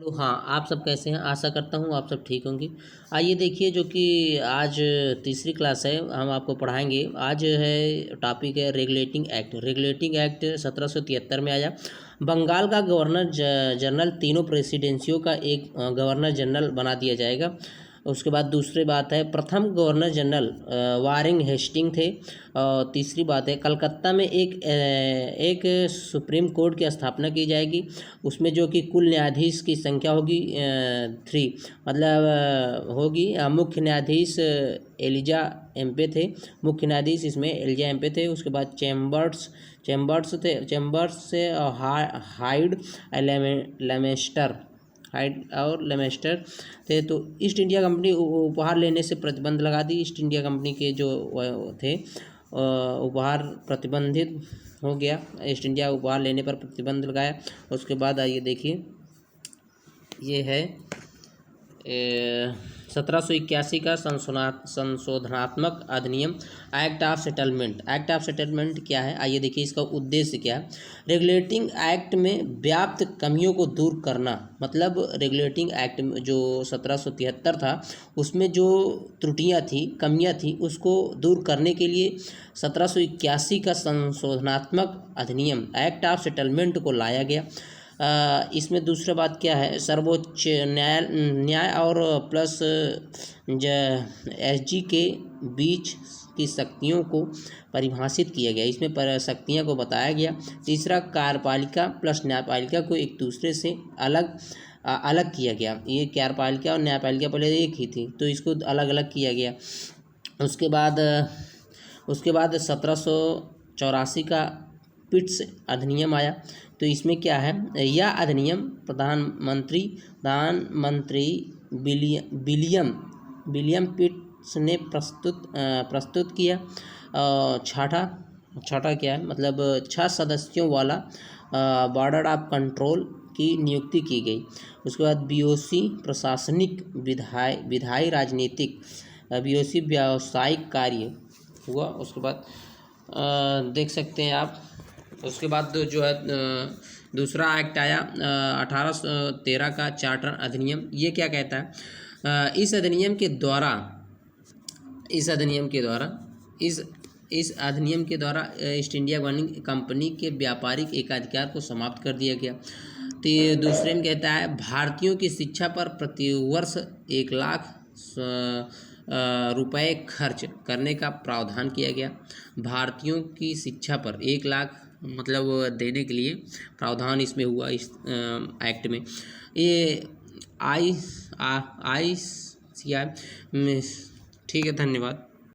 Hello, हाँ, आप सब कैसे हैं? आशा करता हूँ आप सब ठीक होंगे। आइए देखिए, जो कि आज तीसरी क्लास है, हम आपको पढ़ाएंगे। आज है टॉपिक है रेगुलेटिंग एक्ट। रेगुलेटिंग एक्ट 1773 में आया। बंगाल का गवर्नर जनरल तीनों प्रेसिडेंसियों का एक गवर्नर जनरल बना दिया जाएगा। उसके बाद दूसरी बात है, प्रथम गवर्नर जनरल वारेन हेस्टिंग थे। और तीसरी बात है, कलकत्ता में एक सुप्रीम कोर्ट की स्थापना की जाएगी। उसमें जो कि कुल न्यायाधीश की संख्या होगी 3, मतलब होगी। मुख्य न्यायाधीश एलिजा एम्पे थे। मुख्य न्यायाधीश इसमें एलिजा एम्पे थे। उसके बाद चैम्बर्स से हाइड और लेमेस्टर थे। तो ईस्ट इंडिया कंपनी उपहार लेने से प्रतिबंध लगा दी। ईस्ट इंडिया कंपनी के जो थे उपहार प्रतिबंधित हो गया। ईस्ट इंडिया उपहार लेने पर प्रतिबंध लगाया। उसके बाद आइए देखिए, ये है 1781 का संशोधनात्मक अधिनियम act of settlement. Act of settlement क्या है? आइए देखिए, इसका उद्देश्य क्या है। रेगुलेटिंग एक्ट में व्याप्त कमियों को दूर करना। मतलब रेगुलेटिंग एक्ट में जो 1773 था, उसमें जो त्रुटियां थी, कमियां थी, उसको दूर करने के लिए 1781 का संशोधनात्मक अधिनियम एक्ट ऑफ सेटलमेंट को लाया गया। इसमें दूसरा बात क्या है, सर्वोच्च न्याय और प्लस एसजी के बीच की शक्तियों को परिभाषित किया गया। इसमें पर शक्तियों को बताया गया। तीसरा, कार्यपालिका प्लस न्यायपालिका को एक दूसरे से अलग किया गया। ये कार्यपालिका और न्यायपालिका पहले एक ही थी, तो इसको अलग अलग किया गया। उसके बाद 1784 का पिट्स अधिनियम आया। तो इसमें क्या है, यह अधिनियम प्रधानमंत्री विलियम पिट्स ने प्रस्तुत किया। छठा क्या है, मतलब 6 सदस्यों वाला बॉर्डर ऑफ कंट्रोल की नियुक्ति की गई। उसके बाद बीओसी प्रशासनिक, विधायी, राजनीतिक, बीओसी व्यावसायिक कार्य हुआ। उसके बाद देख सकते हैं आप। उसके बाद जो है दूसरा एक्ट आया 1813 का चार्टर अधिनियम। ये क्या कहता है, इस अधिनियम के द्वारा ईस्ट इंडिया कंपनी के व्यापारिक एकाधिकार को समाप्त कर दिया गया। तो ये दूसरे में कहता है, भारतीयों की शिक्षा पर प्रतिवर्ष 1 लाख रुपए खर्च करने का प्रावधान किया गया। भारतीयों की शिक्षा पर 1 लाख मतलब देने के लिए प्रावधान इसमें हुआ, इस एक्ट में। ये ICI। ठीक है, धन्यवाद।